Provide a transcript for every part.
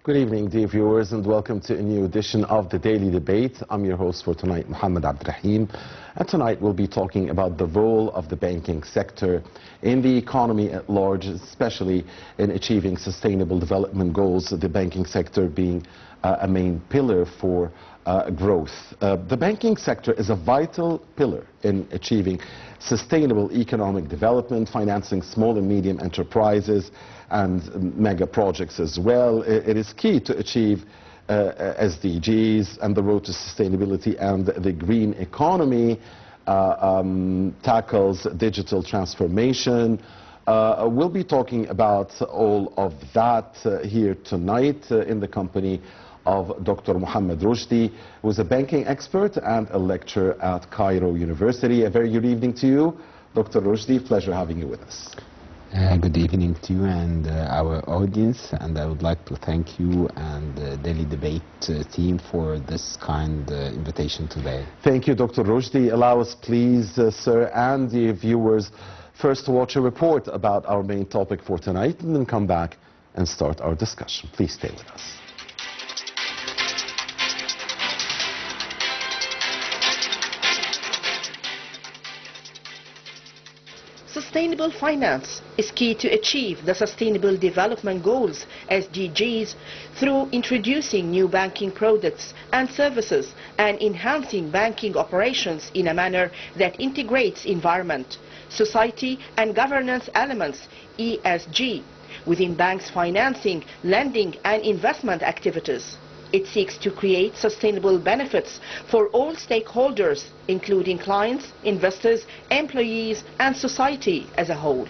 Good evening, dear viewers, and welcome to a new edition of the Daily Debate. I'm your host for tonight, Mohamed, and tonight we'll be talking about the role of the banking sector in the economy at large, especially in achieving sustainable development goals, the banking sector being a main pillar for growth. The banking sector is a vital pillar in achieving sustainable economic development, financing small and medium enterprises and mega projects as well. It is key to achieve SDGs and the road to sustainability, and the green economy tackles digital transformation. We'll be talking about all of that here tonight in the company of Dr. Mohamed Roshdy, who is a banking expert and a lecturer at Cairo University. A very good evening to you, Dr. Roshdy. Pleasure having you with us. Good evening to you and our audience, and I would like to thank you and the Daily Debate team for this kind invitation today. Thank you, Dr. Roshdy. Allow us, please, sir, and the viewers, first to watch a report about our main topic for tonight, and then come back and start our discussion. Please stay with us. Sustainable finance is key to achieve the Sustainable Development Goals, SDGs, through introducing new banking products and services and enhancing banking operations in a manner that integrates environment, society and governance elements, ESG, within banks' financing, lending and investment activities. It seeks to create sustainable benefits for all stakeholders, including clients, investors, employees, and society as a whole.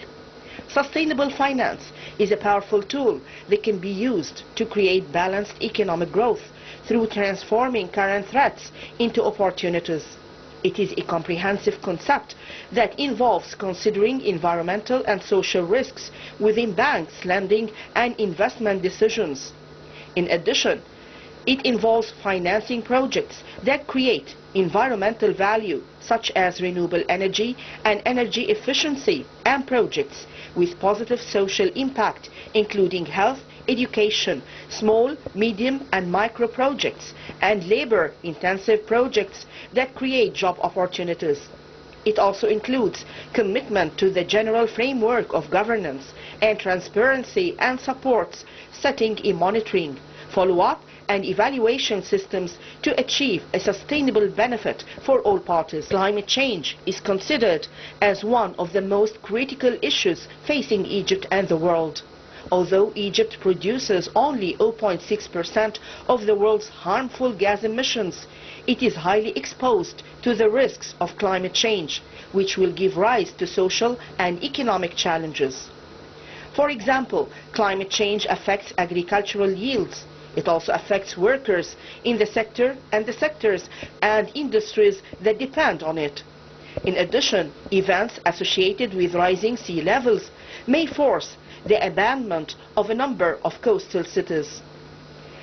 Sustainable finance is a powerful tool that can be used to create balanced economic growth through transforming current threats into opportunities. It is a comprehensive concept that involves considering environmental and social risks within banks' lending and investment decisions. In addition, it involves financing projects that create environmental value, such as renewable energy and energy efficiency, and projects with positive social impact, including health, education, small, medium and micro projects, and labor-intensive projects that create job opportunities. It also includes commitment to the general framework of governance and transparency, and supports setting a monitoring, follow-up and evaluation systems to achieve a sustainable benefit for all parties. Climate change is considered as one of the most critical issues facing Egypt and the world. Although Egypt produces only 0.6% of the world's harmful gas emissions, it is highly exposed to the risks of climate change, which will give rise to social and economic challenges. For example, climate change affects agricultural yields. It also affects workers in the sector and the sectors and industries that depend on it. In addition, events associated with rising sea levels may force the abandonment of a number of coastal cities.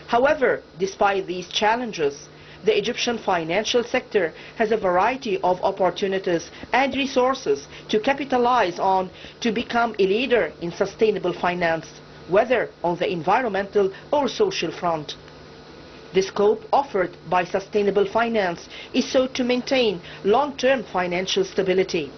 However, despite these challenges, the Egyptian financial sector has a variety of opportunities and resources to capitalize on to become a leader in sustainable finance, whether on the environmental or social front. The scope offered by sustainable finance is sought to maintain long-term financial stability.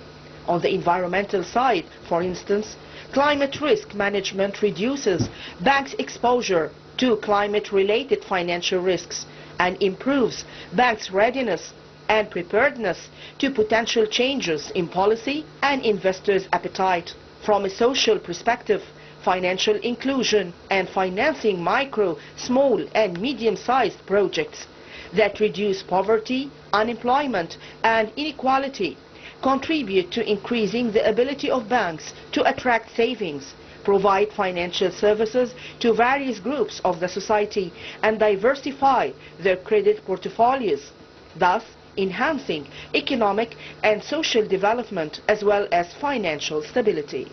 On the environmental side, for instance, climate risk management reduces banks' exposure to climate-related financial risks and improves banks' readiness and preparedness to potential changes in policy and investors' appetite. From a social perspective, financial inclusion and financing micro, small and medium-sized projects that reduce poverty, unemployment and inequality contribute to increasing the ability of banks to attract savings, provide financial services to various groups of the society, and diversify their credit portfolios, thus enhancing economic and social development as well as financial stability.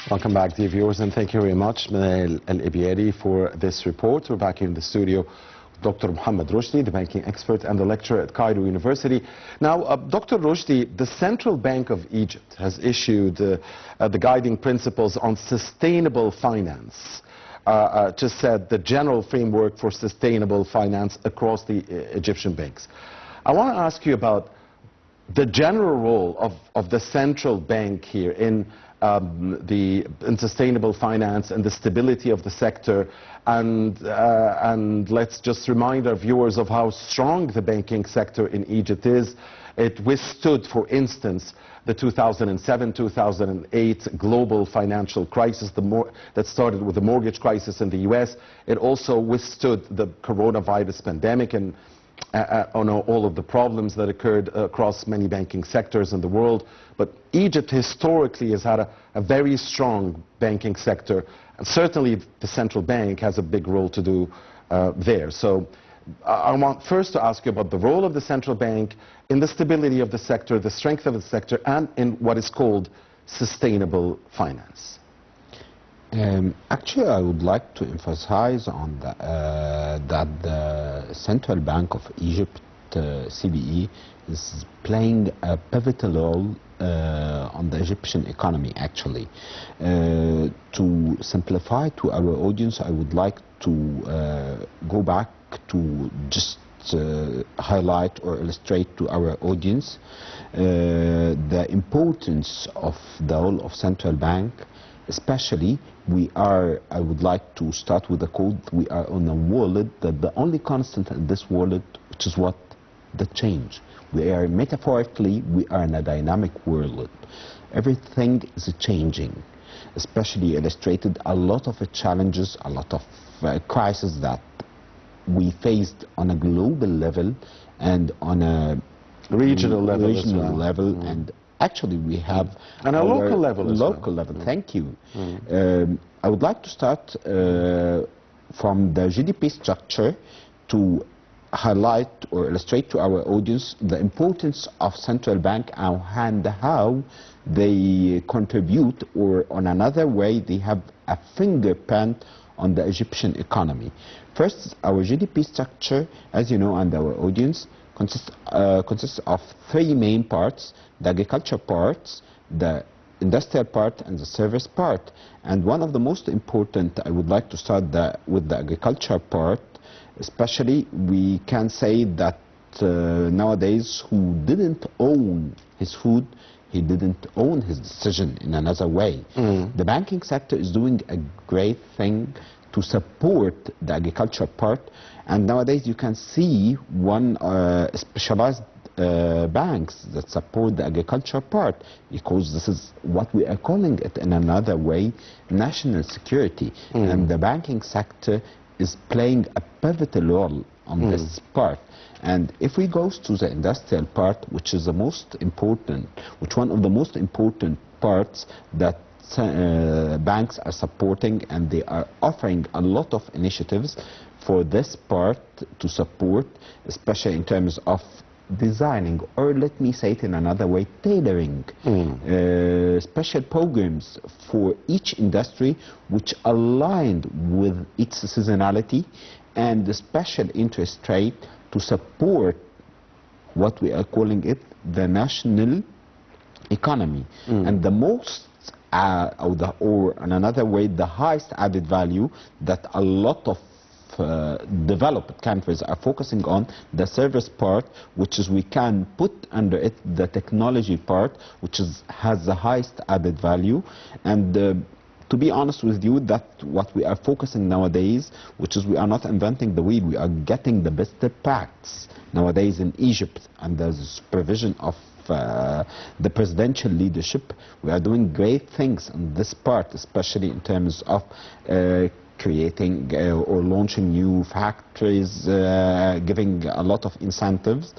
Welcome back, dear viewers, and thank you very much, Manal Al-Ibiari, for this report. We're back here in the studio Dr. Mohamed Roshdy, the banking expert and the lecturer at Cairo University. Now, Dr. Roshdy, the Central Bank of Egypt has issued the guiding principles on sustainable finance to set the general framework for sustainable finance across the Egyptian banks. I want to ask you about the general role of the central bank here in sustainable finance and the stability of the sector, and let's just remind our viewers of how strong the banking sector in Egypt is. It withstood, for instance, the 2007-2008 global financial crisis that started with the mortgage crisis in the US. It also withstood the coronavirus pandemic and all of the problems that occurred across many banking sectors in the world. But Egypt historically has had a very strong banking sector, and certainly the central bank has a big role to do there. So I want first to ask you about the role of the central bank in the stability of the sector, the strength of the sector, and in what is called sustainable finance. Actually, I would like to emphasize on that the Central Bank of Egypt, CBE, is playing a pivotal role on the Egyptian economy, actually. To simplify to our audience, I would like to go back to just highlight or illustrate to our audience the importance of the role of central bank. Especially, I would like to start with the quote, we are on a world that the only constant in this world, which is what? The change. We are, metaphorically, we are in a dynamic world. Everything is changing, especially illustrated a lot of challenges, a lot of crises that we faced on a global level and on a regional level and actually we have on a local level as well. Thank you. I would like to start from the GDP structure to highlight or illustrate to our audience the importance of central bank and how they contribute, or on another way they have a fingerprint on the Egyptian economy. First, our GDP structure, as you know, and our audience, consists of three main parts: the agriculture part, the industrial part, and the service part. And one of the most important, I would like to start with the agriculture part. Especially, we can say that nowadays, who didn't own his food, he didn't own his decision in another way. The banking sector is doing a great thing to support the agriculture part, and nowadays you can see one specialized banks that support the agriculture part, because this is what we are calling it in another way, national security. And the banking sector is playing a pivotal role on this part. And if we go to the industrial part, which is the most important, one of the most important parts that banks are supporting, and they are offering a lot of initiatives for this part to support, especially in terms of designing, or let me say it in another way, tailoring special programs for each industry which aligned with its seasonality and the special interest rate to support what we are calling it the national economy. And the most or in another way, the highest added value that a lot of developed countries are focusing on, the service part, which is we can put under it the technology part, which has the highest added value. And to be honest with you, that what we are focusing nowadays, which is we are not inventing the wheel, we are getting the best practice nowadays in Egypt under the supervision of the presidential leadership. We are doing great things in this part, especially in terms of creating or launching new factories, giving a lot of incentives.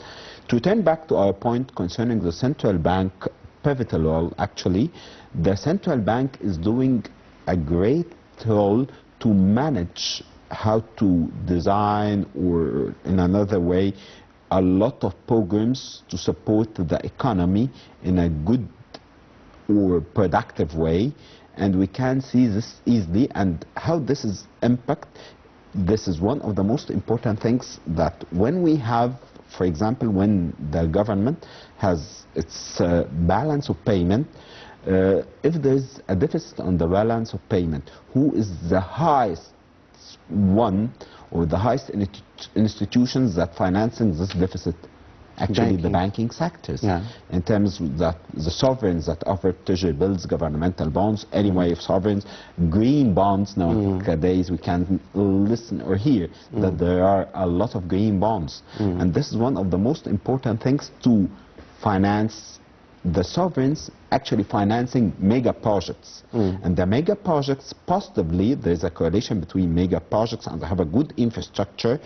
To turn back to our point concerning the central bank pivotal role, actually, the central bank is doing a great role to manage how to design, or in another way, a lot of programs to support the economy in a good or productive way. And we can see this easily, and how this is impact this is one of the most important things, that when we have, for example, when the government has its balance of payment, if there's a deficit on the balance of payment, who is the highest one or the highest institutions that financing this deficit? Actually, the banking sectors. In terms that the sovereigns that offer treasury bills, governmental bonds, anyway of sovereigns, green bonds. Nowadays we can listen or hear that there are a lot of green bonds, and this is one of the most important things to finance the sovereigns, actually financing mega projects. And the mega projects, positively, there's a correlation between mega projects and have a good infrastructure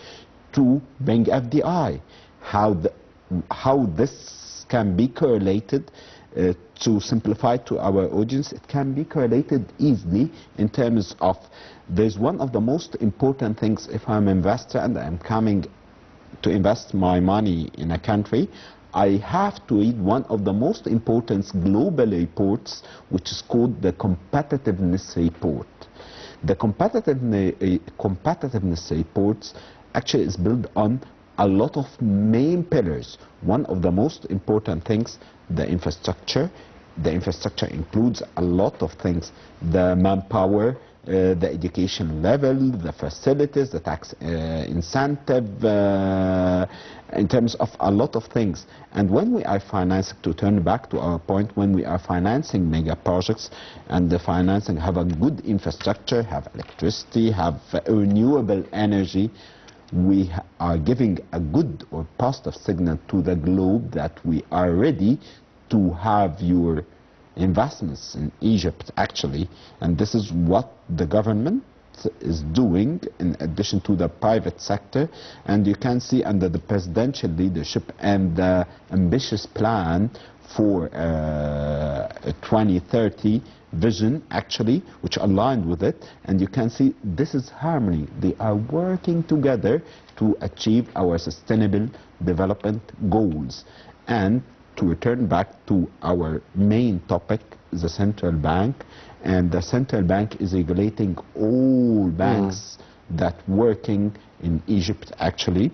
to bring FDI. How this can be correlated, to simplify to our audience, it can be correlated easily in terms of, there's one of the most important things. If I'm an investor and I'm coming to invest my money in a country, I have to read one of the most important global reports, which is called the competitiveness report. The competitiveness reports actually is built on a lot of main pillars. One of the most important things, the infrastructure. The infrastructure includes a lot of things: the manpower, the education level, the facilities, the tax incentive, in terms of a lot of things. And when we are financing, to turn back to our point, when we are financing mega projects, and the financing have a good infrastructure, have electricity, have renewable energy, we are giving a good or positive signal to the globe that we are ready to have your investments in Egypt, actually. And this is what the government is doing in addition to the private sector. And you can see under the presidential leadership and the ambitious plan for 2030 vision, actually, which aligned with it, and you can see this is harmony. They are working together to achieve our sustainable development goals. And to return back to our main topic, the central bank, and the central bank is regulating all banks that working in Egypt, actually.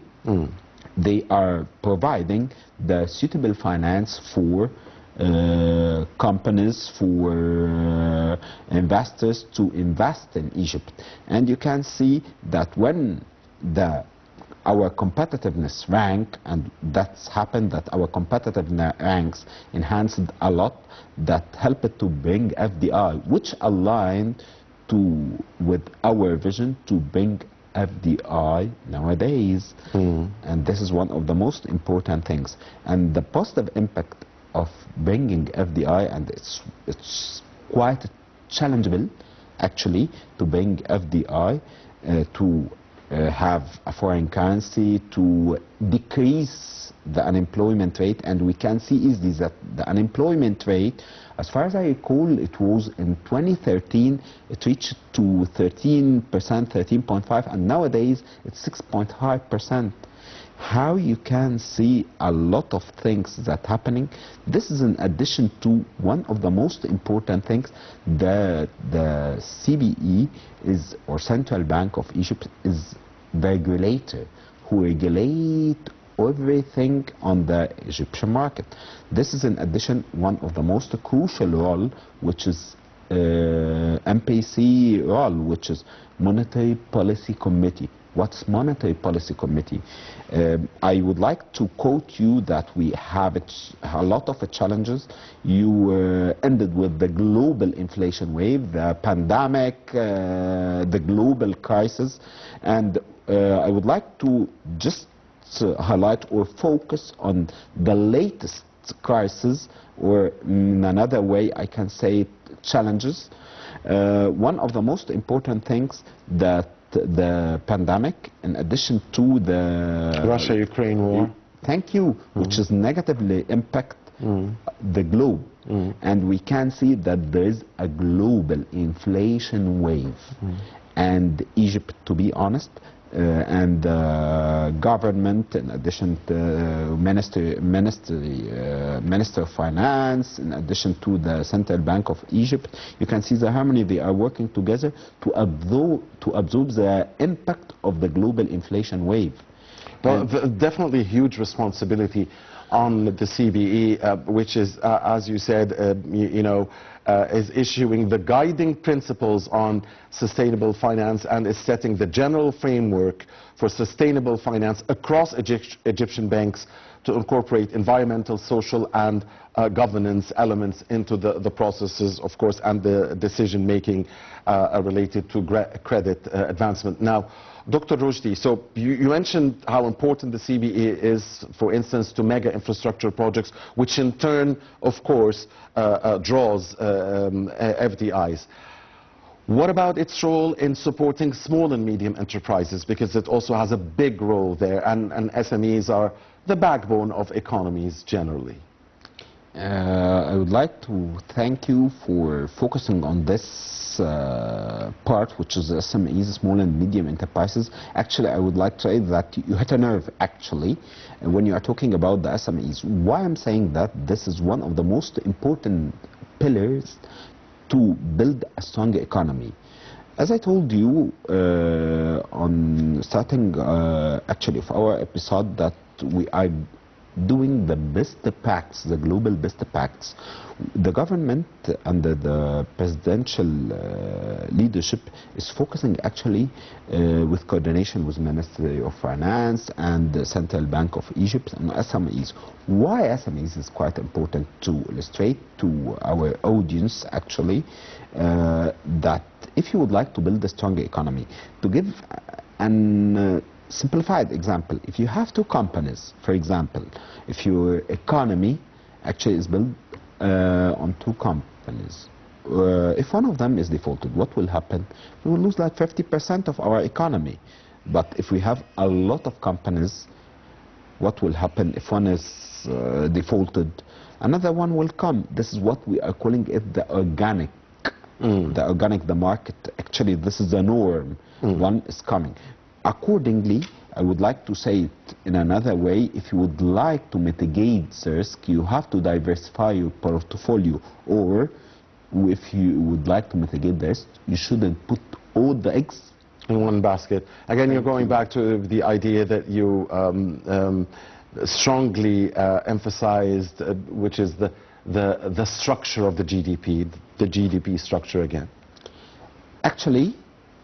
They are providing the suitable finance for companies, for investors to invest in Egypt. And you can see that when our competitiveness rank, and that's happened, that our competitiveness ranks enhanced a lot, that helped to bring FDI, which aligned with our vision to bring FDI nowadays. And this is one of the most important things. And the positive impact of bringing FDI, and it's quite challengeable actually to bring FDI, to have a foreign currency, to decrease the unemployment rate. And we can see easily that the unemployment rate, as far as I recall, it was in 2013, it reached to 13%, 13.5%, and nowadays it's 6.5%. How you can see a lot of things that happening. This is in addition to one of the most important things, that the CBE is, or Central Bank of Egypt, is the regulator who regulate everything on the Egyptian market. This is in addition one of the most crucial role, which is MPC role, which is Monetary Policy Committee. What's Monetary Policy Committee? I would like to quote you that we have a lot of challenges. You ended with the global inflation wave, the pandemic, the global crisis, and I would like to just highlight or focus on the latest crisis, or in another way I can say challenges. One of the most important things that the pandemic, in addition to the Russia-Ukraine war, thank you, which has negatively impact the globe, and we can see that there is a global inflation wave, and Egypt, to be honest, and government, in addition to Minister of Finance, in addition to the Central Bank of Egypt, you can see the harmony. They are working together to absorb the impact of the global inflation wave. Well, definitely huge responsibility on the CBE, which is, as you said, is issuing the guiding principles on sustainable finance and is setting the general framework for sustainable finance across Egyptian banks to incorporate environmental, social and governance elements into the processes, of course, and the decision-making related to credit advancement. Now, Dr. Roshdy, so you mentioned how important the CBE is, for instance, to mega infrastructure projects, which in turn, of course, draws FDIs. What about its role in supporting small and medium enterprises? Because it also has a big role there, and SMEs are the backbone of economies generally. I would like to thank you for focusing on this part, which is SMEs, small and medium enterprises. Actually, I would like to say that you hit a nerve, actually, when you are talking about the SMEs. Why I'm saying that? This is one of the most important pillars to build a strong economy. As I told you on starting actually of our episode, that we are doing the best pacts, the global best pacts. The government under the presidential leadership is focusing actually with coordination with Ministry of Finance and the Central Bank of Egypt on SMEs. Why SMEs is quite important to illustrate to our audience actually that if you would like to build a stronger economy, to give an simplified example, if you have two companies, for example, if your economy actually is built on two companies, if one of them is defaulted, what will happen? We will lose like 50% of our economy. But if we have a lot of companies, what will happen if one is defaulted? Another one will come. This is what we are calling it the organic. The market. Actually, this is the norm. One is coming. Accordingly, I would like to say it in another way. If you would like to mitigate the risk, you have to diversify your portfolio. Or if you would like to mitigate the risk, you shouldn't put all the eggs in one basket. Again, you're going back to the idea that you strongly emphasized, which is the structure of the GDP structure again. Actually,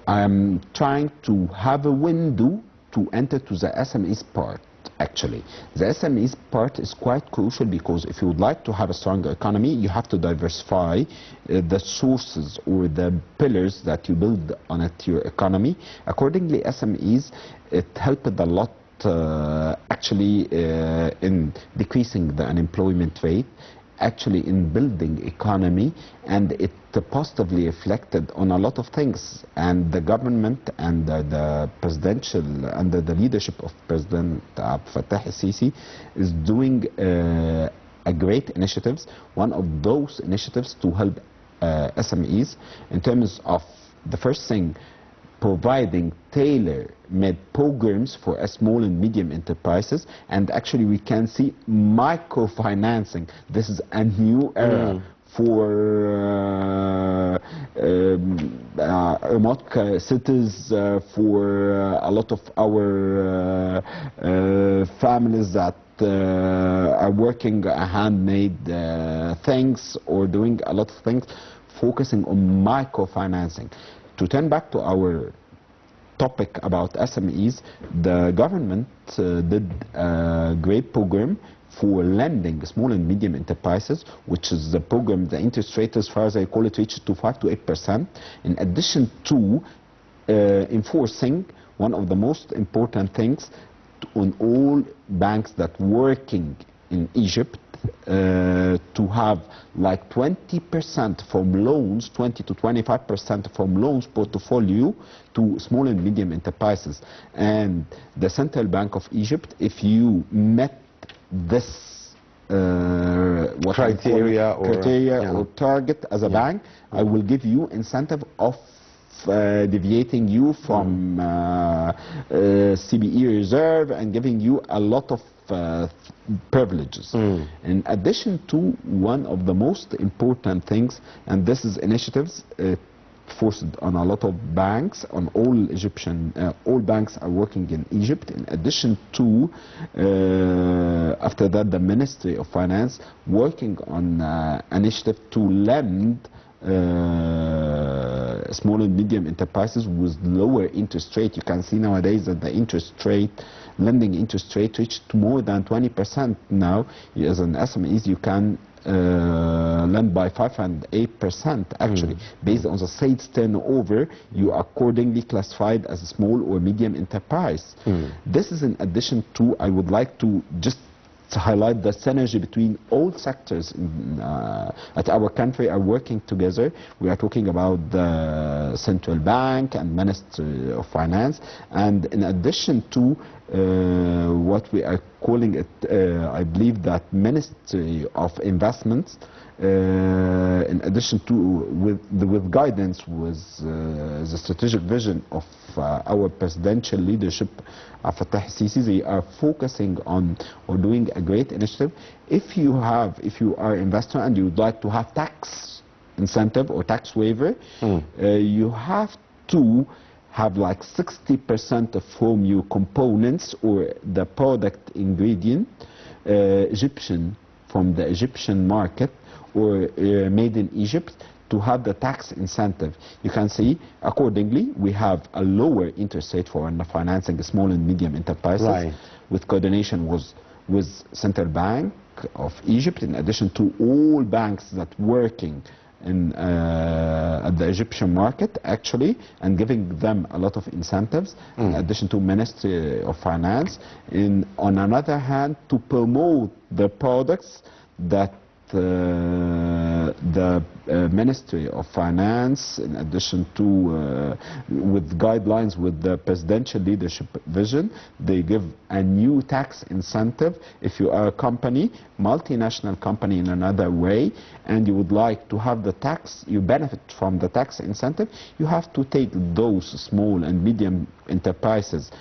I'm trying to have a window to enter to the SMEs part, actually. The SMEs part is quite crucial because if you would like to have a stronger economy, you have to diversify the sources or the pillars that you build on it, your economy. Accordingly, SMEs, it helped a lot actually in decreasing the unemployment rate, actually in building economy, and it positively reflected on a lot of things. And the government and the presidential, under the leadership of President Abdel Fattah el-Sisi, is doing a great initiatives. One of those initiatives to help SMEs in terms of the first thing, providing tailor-made programs for small and medium enterprises, and actually we can see microfinancing. This is a new era for remote cities, for a lot of our families that are working handmade things or doing a lot of things, focusing on microfinancing. To turn back to our topic about SMEs, the government did a great program for lending small and medium enterprises, which is the program, the interest rate, as far as I call it, reached to 5 to 8%. In addition to enforcing one of the most important things on all banks that working in Egypt, to have like 20% from loans, 20 to 25% from loans portfolio to small and medium enterprises. And the Central Bank of Egypt, if you met this criteria or target as a bank, I will give you incentive of deviating you from CBE reserve and giving you a lot of privileges. In addition to one of the most important things, and this is initiatives forced on a lot of banks, on all Egyptian, all banks are working in Egypt. In addition to, after that, the Ministry of Finance working on initiative to lend small and medium enterprises with lower interest rate. You can see nowadays that the interest rate, lending interest rate reached more than 20% now. As an SMEs, you can lend by 5 and 8% actually. Based on the sales turnover, you are accordingly classified as a small or medium enterprise. This is in addition to, I would like to just to highlight the synergy between all sectors in, at our country are working together. We are talking about the central bank and Ministry of Finance, and in addition to what we are calling it, I believe that Ministry of Investments, in addition to with guidance with the strategic vision of our presidential leadership, Fattah Sisi, they are focusing on or doing a great initiative. If you are an investor and you would like to have tax incentive or tax waiver, you have to have like 60% of from your components or the product ingredient Egyptian, from the Egyptian market or made in Egypt, to have the tax incentive. You can see accordingly we have a lower interest rate for financing small and medium enterprises, with coordination with Central Bank of Egypt, in addition to all banks that working in at the Egyptian market actually, and giving them a lot of incentives, in addition to Ministry of Finance. On another hand, to promote the products that the Ministry of Finance, in addition to with guidelines with the presidential leadership vision, they give a new tax incentive. If you are a company, multinational company in another way, and you would like to have the tax, you benefit from the tax incentive, you have to take those small and medium enterprises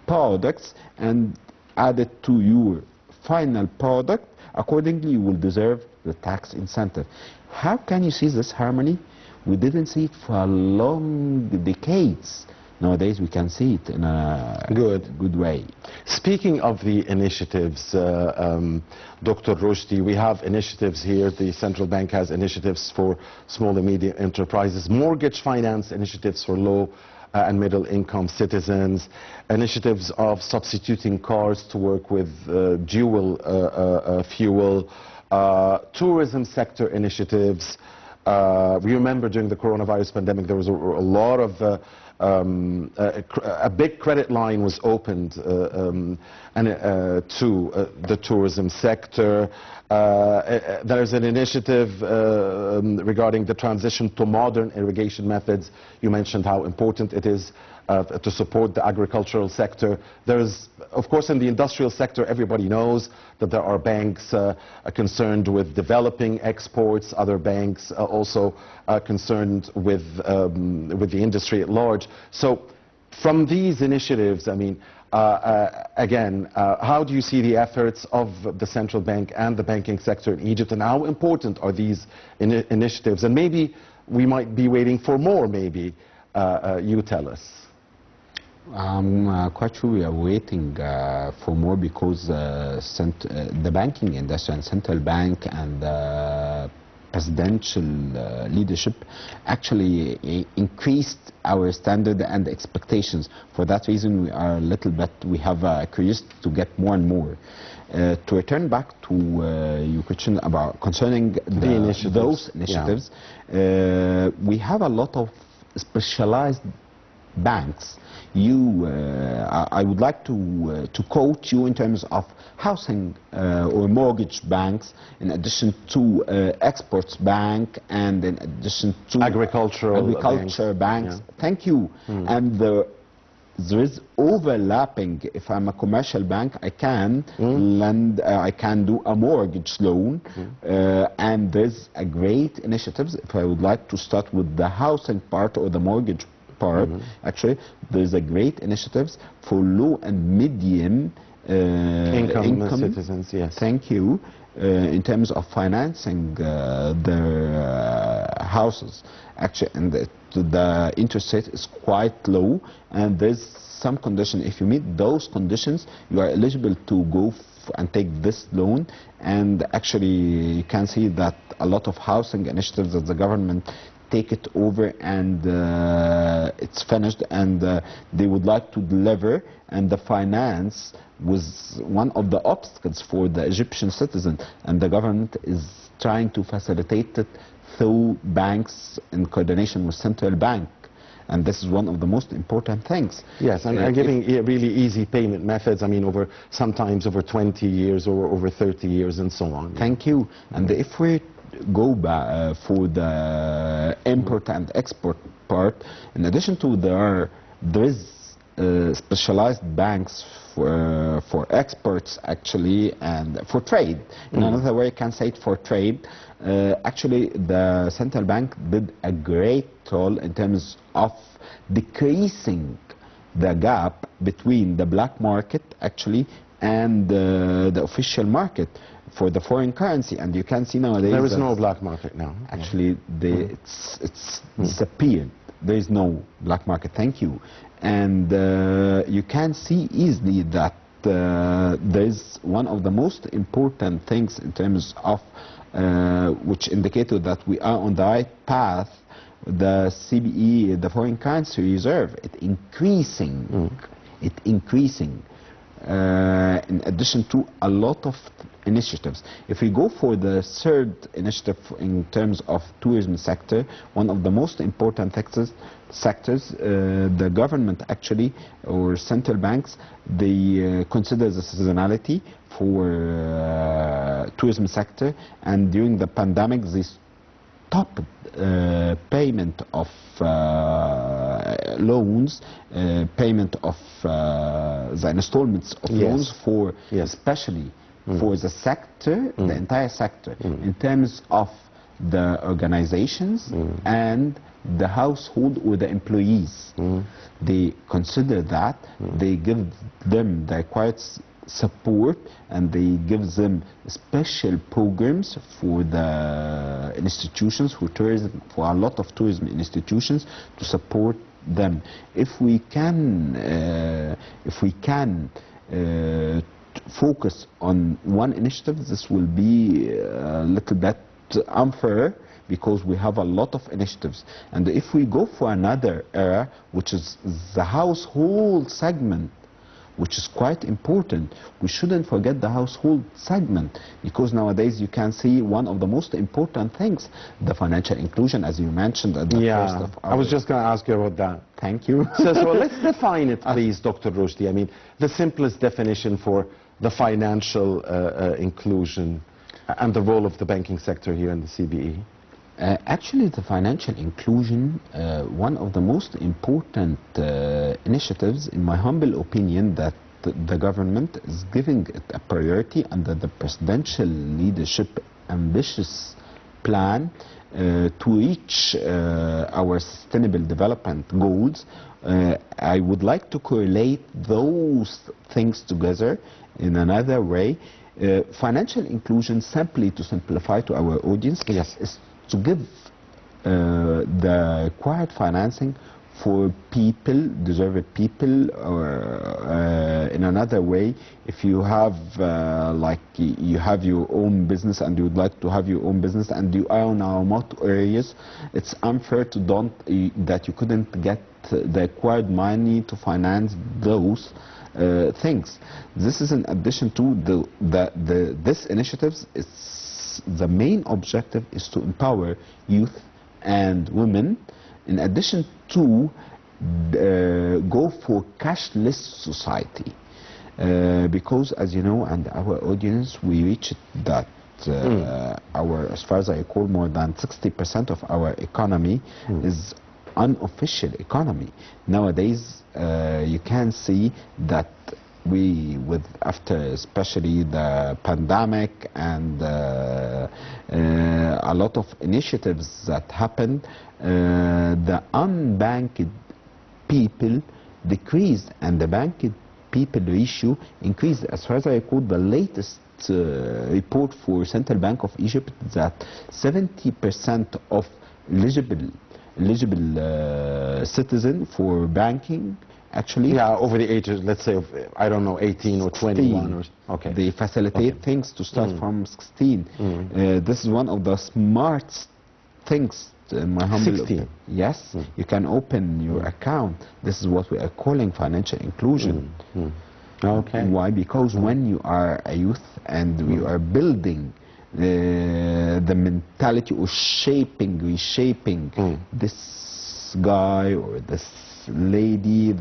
products and add it to your final product. Accordingly, you will deserve the tax incentive. How can you see this harmony? We didn't see it for long decades. Nowadays, we can see it in a good way. Speaking of the initiatives, Dr. Roshdy, we have initiatives here. The central bank has initiatives for small and medium enterprises, mortgage finance initiatives for low and middle income citizens, initiatives of substituting cars to work with dual fuel, tourism sector initiatives. We remember during the coronavirus pandemic there was a lot of a big credit line was opened to the tourism sector. There's an initiative regarding the transition to modern irrigation methods. You mentioned how important it is to support the agricultural sector. There's, of course, in the industrial sector, everybody knows that there are banks concerned with developing exports, other banks also concerned with the industry at large. So from these initiatives, I mean, again, how do you see the efforts of the central bank and the banking sector in Egypt, and how important are these initiatives? And maybe we might be waiting for more, maybe. You tell us. I'm quite sure we are waiting for more, because the banking industry and central bank and presidential leadership actually increased our standard and expectations. For that reason, we are a little bit, we have curiosity to get more and more. To return back to your question about concerning those initiatives, we have a lot of specialized banks. I would like to quote you in terms of housing or mortgage banks, in addition to exports bank, and in addition to agriculture banks. Thank you. And there is overlapping. If I'm a commercial bank, I can lend, I can do a mortgage loan, and there's a great initiatives. If I would like to start with the housing part or the mortgage part, actually, there's a great initiatives for low and medium Income citizens, yes. Thank you. In terms of financing their houses, actually, and the interest rate is quite low, and there's some condition. If you meet those conditions, you are eligible to go and take this loan. And actually, you can see that a lot of housing initiatives that the government take it over, and it's finished, and they would like to deliver, and the finance was one of the obstacles for the Egyptian citizen, and the government is trying to facilitate it through banks in coordination with central bank. And this is one of the most important things. Yes, and giving really easy payment methods, I mean, sometimes over 20 years or over 30 years and so on. Thank you. And if we go back for the import and export part, in addition to there is specialized banks for exports, actually, and for trade. In another way, I can say it for trade. Actually, the central bank did a great role in terms of decreasing the gap between the black market, actually, and the official market for the foreign currency. And you can see nowadays there is no black market now. Actually, it's disappeared. There is no black market. Thank you. And you can see easily that there is one of the most important things in terms of which indicated that we are on the right path. The CBE, the foreign currency reserve, it increasing. In addition to a lot of initiatives. If we go for the third initiative in terms of tourism sector, one of the most important sectors, the government actually, or central banks, they consider the seasonality for tourism sector, and during the pandemic they stopped payment of loans, payment of the installments of loans for especially for the sector, the entire sector, in terms of the organizations and the household or the employees. They consider that, they give them the required support, and they give them special programs for the institutions, for tourism, for a lot of tourism institutions, to support them. If we can focus on one initiative, this will be a little bit unfair, because we have a lot of initiatives. And if we go for another area, which is the household segment, which is quite important, we shouldn't forget the household segment, because nowadays you can see one of the most important things, the financial inclusion, as you mentioned at the first of our... I was just going to ask you about that. Thank you. So let's define it, please, Dr. Roshdy. I mean, the simplest definition for the financial inclusion and the role of the banking sector here in the CBE. Actually, the financial inclusion, one of the most important initiatives, in my humble opinion, that the government is giving it a priority under the presidential leadership ambitious plan to reach our sustainable development goals. I would like to correlate those things together in another way. Financial inclusion, simply to simplify to our audience, is to give the required financing for people, deserved people, or in another way, if you have like you have your own business and you would like to have your own business and you are in our remote areas, it's unfair to that you couldn't get the required money to finance those things. This is in addition to this initiatives. The main objective is to empower youth and women, in addition to go for cashless society, because, as you know, and our audience, we reached that as far as I recall, more than 60% of our economy is unofficial economy. Nowadays, you can see that after especially the pandemic and a lot of initiatives that happened, the unbanked people decreased and the banking people ratio increased. As far as I recall, the latest report for Central Bank of Egypt that 70% of eligible citizen for banking actually, yeah, over the age of, let's say, of, I don't know, 18 or 21 or, okay. They facilitate things to start from 16. This is one of the smart things in my humble 16. Yes, you can open your account. This is what we are calling financial inclusion. Okay. Why? Because when you are a youth and we are building the mentality or reshaping this guy or this lady,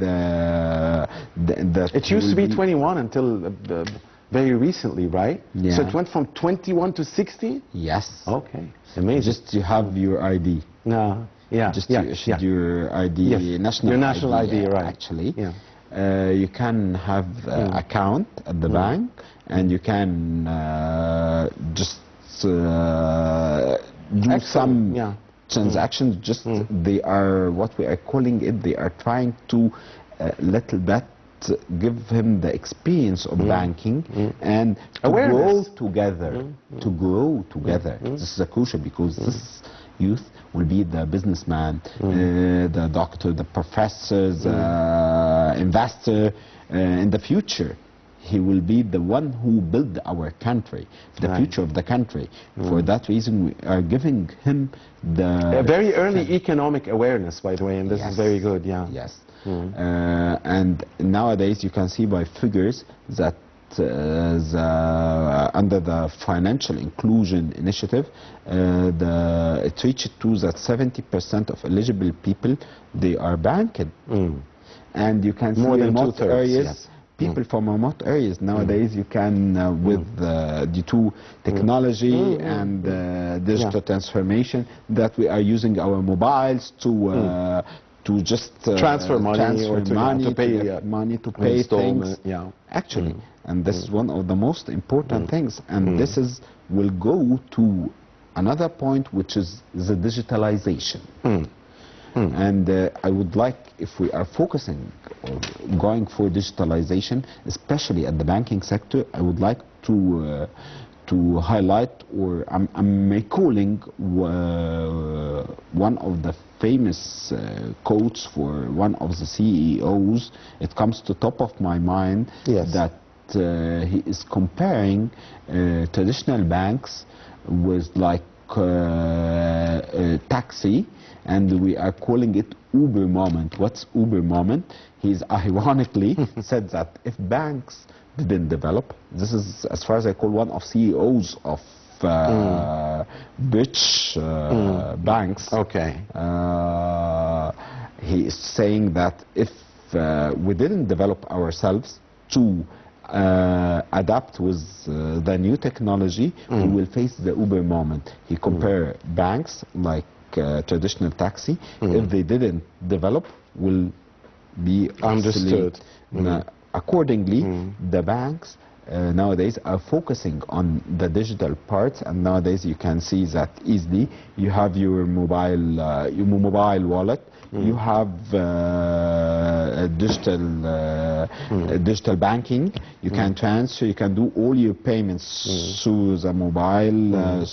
it used to be 21 until very recently, right? Yeah. So it went from 21 to 60? Yes. Okay. Amazing. Just you have your ID. No. Yeah. Just yeah. you issued your ID, national your national ID, right? Actually. Yeah. You can have account at the bank, and you can just do some transactions. Just they are what we are calling it. They are trying to little bit give him the experience of banking and to grow together. To grow together. This is crucial because this youth will be the businessman, the doctor, the professors, investor in the future. He will be the one who built our country, the future of the country. For that reason, we are giving him the... A very early economic awareness, by the way, and this is very good, yeah. Yes. And nowadays, you can see by figures that under the financial inclusion initiative, it reached to that 70% of eligible people, they are banked. And you can see more than remote areas. Yes. People from remote areas nowadays, you can with due to technology and digital transformation, that we are using our mobiles to just transfer money or to pay money to pay things. Yeah. Actually, and this is one of the most important things. And this is will go to another point, which is the digitalization. And I would like, if we are focusing or going for digitalization, especially at the banking sector, I would like to highlight, or I'm recalling one of the famous quotes for one of the CEOs. It comes to top of my mind that he is comparing traditional banks with like taxi, and we are calling it Uber moment. What's Uber moment? He's ironically said that if banks didn't develop, this is, as far as I call, one of CEOs of rich banks. Okay. He is saying that if we didn't develop ourselves to adapt with the new technology, we will face the Uber moment. He compared banks like traditional taxi. If they didn't develop, will be understood. Accordingly, the banks nowadays are focusing on the digital parts, and nowadays you can see that easily. You have your mobile wallet. You have digital banking. You can transfer. You can do all your payments through the mobile,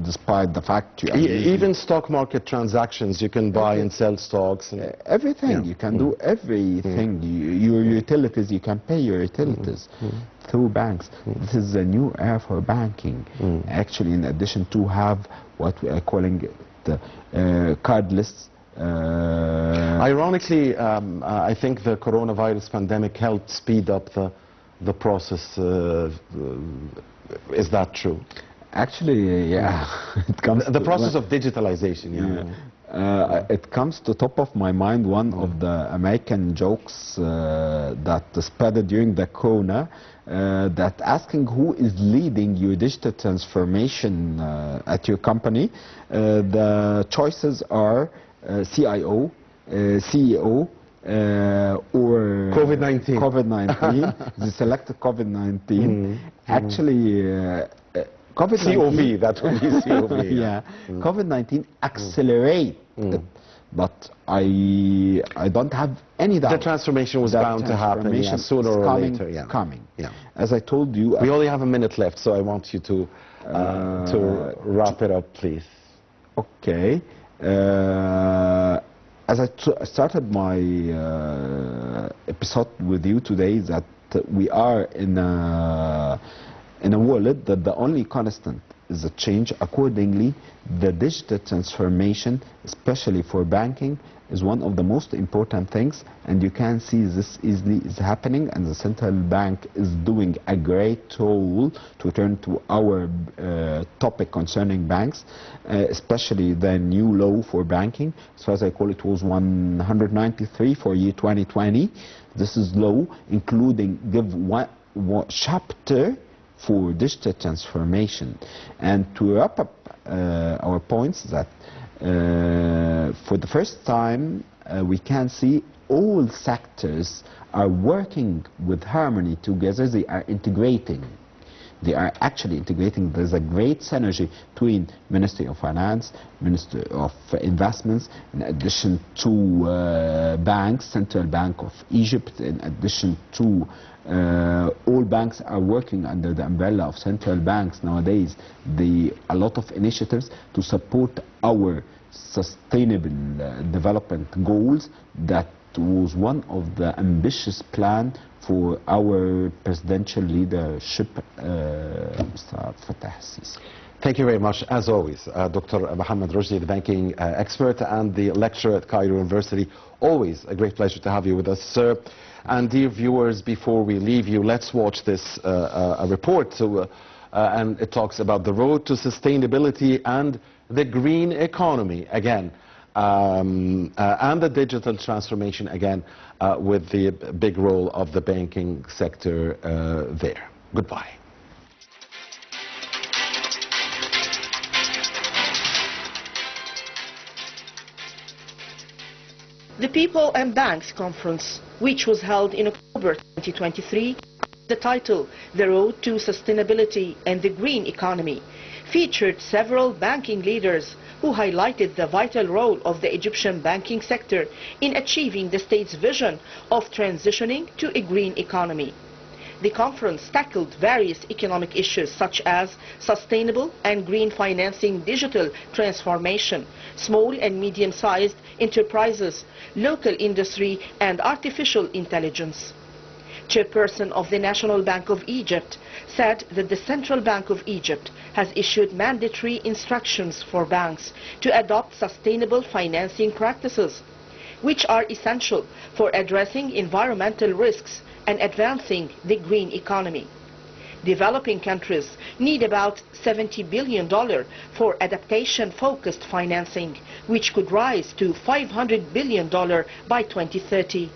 despite the fact you are even stock market transactions. You can buy and sell stocks. And everything. You can do everything. Your utilities. You can pay your utilities through banks. This is a new era for banking. Actually, in addition to have what we are calling the cardless. Ironically, I think the coronavirus pandemic helped speed up the process. Is that true? Actually, yeah. It comes the process of digitalization. It comes to top of my mind one of the American jokes that spread during the corona, that asking who is leading your digital transformation at your company, the choices are CIO, CEO, or COVID-19. They selected COVID-19. Actually, COVID-19, COV, that would be COV. COVID-19 accelerated but I don't have any doubt. The transformation was bound to happen, yeah, sooner or later. Yeah. Coming. Yeah. As I told you, we only have a minute left, so I want you to wrap it up, please. Okay. As I started my episode with you today, that we are in a world that the only constant is a change. Accordingly, the digital transformation, especially for banking, is one of the most important things, and you can see this easily is happening, and the central bank is doing a great role to turn to our topic concerning banks, especially the new law for banking. As far as I call it, was 193 for year 2020. This is law including give one chapter for digital transformation. And to wrap up our points, that for the first time we can see all sectors are working with harmony together. They are integrating. They are actually integrating. There's a great synergy between Ministry of Finance, Ministry of Investments, in addition to banks, Central Bank of Egypt, in addition to all banks are working under the umbrella of central banks nowadays. A lot of initiatives to support our sustainable development goals. That was one of the ambitious plan for our presidential leadership, Mr. Fattah al-Sisi. Thank you very much, as always, Dr. Mohamed Roshdy, the banking expert and the lecturer at Cairo University. Always a great pleasure to have you with us, sir. And dear viewers, before we leave you, let's watch this report. And it talks about the road to sustainability and the green economy again, and the digital transformation again, with the big role of the banking sector there. Goodbye. The People and Banks Conference, which was held in October 2023, the title, The Road to Sustainability and the Green Economy, featured several banking leaders who highlighted the vital role of the Egyptian banking sector in achieving the state's vision of transitioning to a green economy. The conference tackled various economic issues such as sustainable and green financing, digital transformation, small and medium-sized enterprises, local industry, and artificial intelligence. Chairperson of the National Bank of Egypt said that the Central Bank of Egypt has issued mandatory instructions for banks to adopt sustainable financing practices, which are essential for addressing environmental risks and advancing the green economy. Developing countries need about $70 billion for adaptation-focused financing, which could rise to $500 billion by 2030.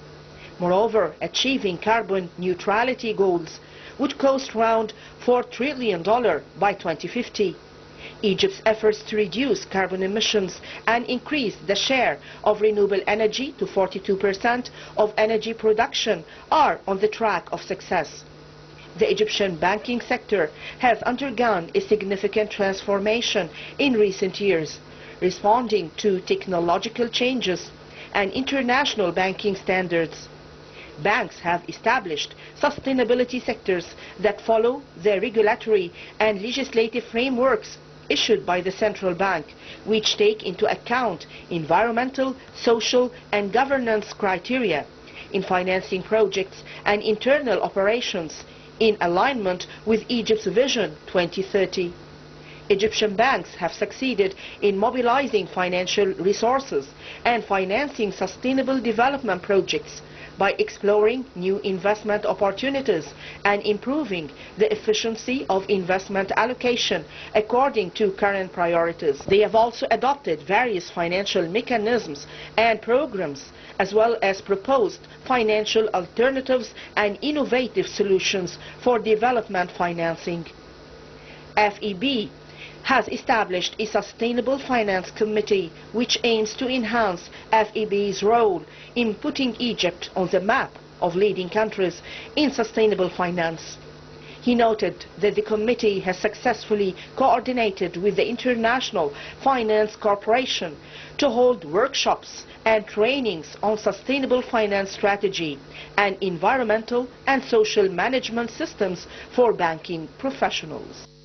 Moreover, achieving carbon neutrality goals would cost around $4 trillion by 2050. Egypt's efforts to reduce carbon emissions and increase the share of renewable energy to 42% of energy production are on the track of success. The Egyptian banking sector has undergone a significant transformation in recent years, responding to technological changes and international banking standards. Banks have established sustainability sectors that follow the regulatory and legislative frameworks issued by the central bank, which take into account environmental, social, and governance criteria in financing projects and internal operations in alignment with Egypt's Vision 2030. Egyptian banks have succeeded in mobilizing financial resources and financing sustainable development projects by exploring new investment opportunities and improving the efficiency of investment allocation according to current priorities. They have also adopted various financial mechanisms and programs, as well as proposed financial alternatives and innovative solutions for development financing. FEB has established a Sustainable Finance Committee which aims to enhance FEB's role in putting Egypt on the map of leading countries in sustainable finance. He noted that the committee has successfully coordinated with the International Finance Corporation to hold workshops and trainings on sustainable finance strategy and environmental and social management systems for banking professionals.